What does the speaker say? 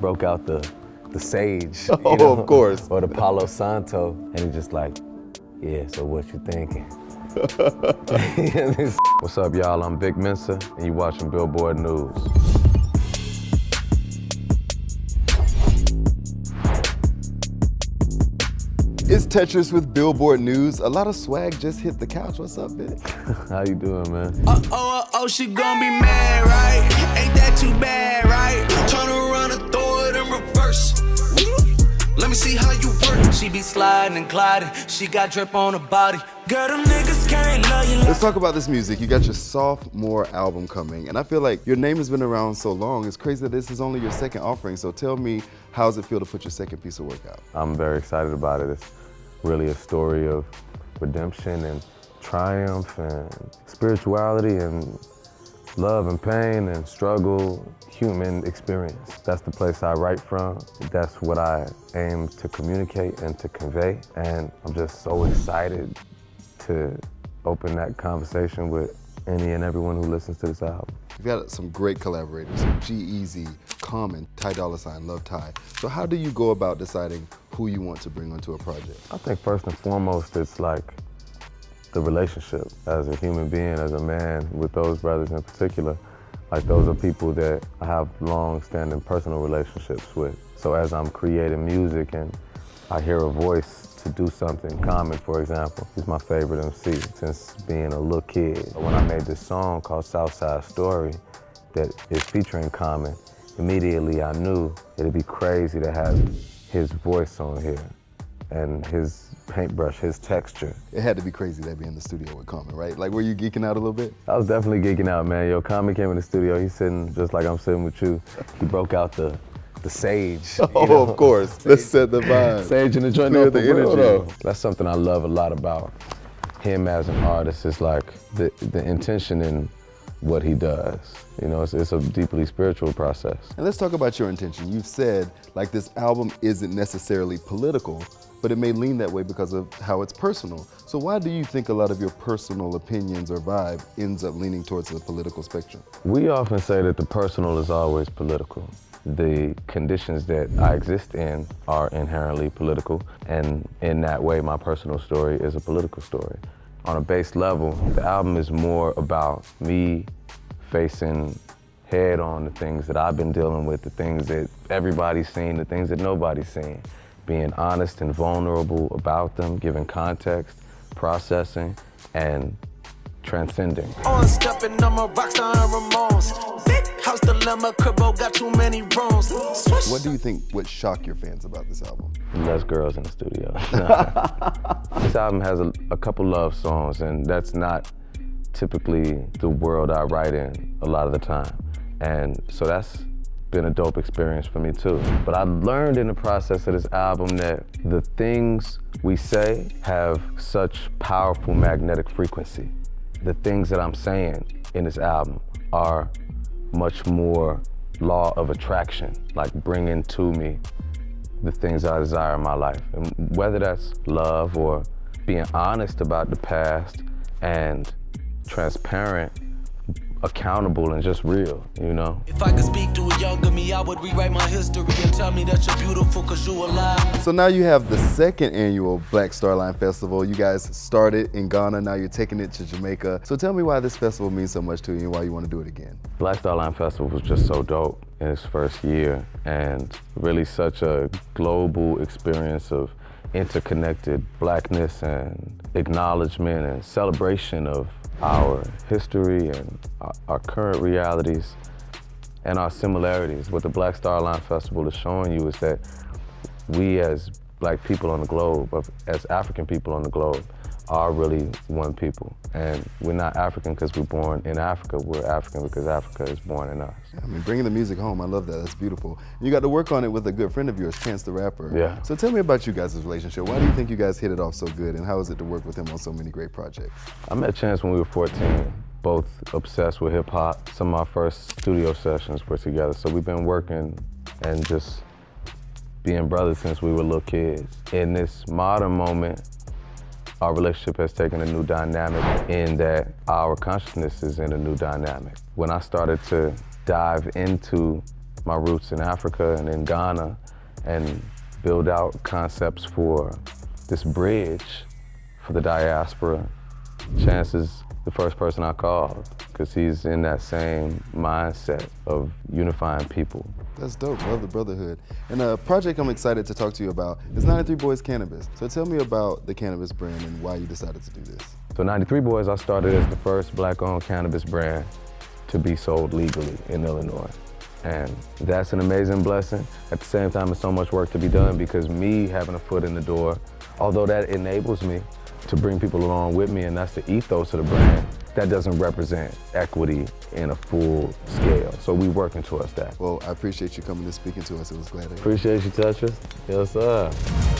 broke out the sage. Oh, you know? of course. Or the Palo Santo, and he just like, yeah, so what you thinking? What's up, y'all? I'm Vic Mensa, and you watching Billboard News. It's Tetris with Billboard News. A lot of swag just hit the couch. What's up, Vic? How you doing, man? Oh, she gon' be mad, right? Ain't that too bad, right? Turn around and throw it in reverse. Let me see how you work. She be sliding and gliding. She got drip on her body. Girl, them niggas can't love you. Let's talk about this music. You got your sophomore album coming, and I feel like your name has been around so long. It's crazy that this is only your second offering. So tell me, how does it feel to put your second piece of work out? I'm very excited about it. It's really a story of redemption and triumph and spirituality and love and pain and struggle, human experience. That's the place I write from. That's what I aim to communicate and to convey. And I'm just so excited to open that conversation with any and everyone who listens to this album. You've got some great collaborators, G-Eazy, Common, Ty Dolla $ign, Love Ty. So how do you go about deciding who you want to bring onto a project? I think first and foremost, it's like the relationship as a human being, as a man, with those brothers in particular. Like, those are people that I have long-standing personal relationships with. So as I'm creating music and I hear a voice to do something, Common, for example, he's my favorite MC since being a little kid. When I made this song called Southside Story that is featuring Common, immediately I knew it'd be crazy to have his voice on here and his paintbrush, his texture. It had to be crazy to be in the studio with Common, right? Like, were you geeking out a little bit? I was definitely geeking out, man. Yo, Common came in the studio, he's sitting just like I'm sitting with you. He broke out the sage. Oh, know? of course. Let's set the vibe. Sage in the joint. Clear the energy. That's something I love a lot about him as an artist. Is like the intention in what he does. You know, it's a deeply spiritual process. And let's talk about your intention. You've said, like, this album isn't necessarily political, but it may lean that way because of how it's personal. So why do you think a lot of your personal opinions or vibe ends up leaning towards the political spectrum? We often say that the personal is always political. The conditions that I exist in are inherently political, and in that way, my personal story is a political story. On a base level, the album is more about me facing head on the things that I've been dealing with, the things that everybody's seen, the things that nobody's seen. Being honest and vulnerable about them, giving context, processing, and transcending. On stepping, I'm a rockstar and Ramones. Big house dilemma, cribbo got too many rooms. What do you think would shock your fans about this album? Less girls in the studio. This album has a couple love songs, and that's not typically the world I write in a lot of the time. And so that's been a dope experience for me too. But I learned in the process of this album that the things we say have such powerful magnetic frequency. The things that I'm saying in this album are much more law of attraction, like bringing to me the things I desire in my life. And whether that's love or being honest about the past and transparent, accountable, and just real, you know? If I could speak to a younger me, I would rewrite my history and tell me that you're beautiful cause you alive. So now you have the second annual Black Starline Festival. You guys started in Ghana, now you're taking it to Jamaica. So tell me why this festival means so much to you and why you want to do it again. Black Starline Festival was just so dope in its first year, and really such a global experience of interconnected blackness and acknowledgement and celebration of our history and our current realities and our similarities. What the Black Starline Festival is showing you is that we as Black people on the globe, as African people on the globe, are really one people. And we're not African because we're born in Africa, we're African because Africa is born in us. Yeah, I mean, bringing the music home, I love that, that's beautiful. You got to work on it with a good friend of yours, Chance the Rapper. Yeah. So tell me about you guys' relationship. Why do you think you guys hit it off so good, and how is it to work with him on so many great projects? I met Chance when we were 14, both obsessed with hip hop. Some of our first studio sessions were together, so we've been working and just being brothers since we were little kids. In this modern moment, our relationship has taken a new dynamic in that our consciousness is in a new dynamic. When I started to dive into my roots in Africa and in Ghana and build out concepts for this bridge for the diaspora. Chance is the first person I called because he's in that same mindset of unifying people. That's dope, love the brotherhood. And a project I'm excited to talk to you about is 93 Boys Cannabis. So tell me about the cannabis brand and why you decided to do this. So 93 Boys, I started as the first black-owned cannabis brand to be sold legally in Illinois. And that's an amazing blessing. At the same time, there's so much work to be done because me having a foot in the door, although that enables me to bring people along with me, and that's the ethos of the brand, that doesn't represent equity in a full scale. So we working towards that. Well, I appreciate you coming and speaking to us. It was glad to hear. Appreciate you, Tetris. Yes, sir.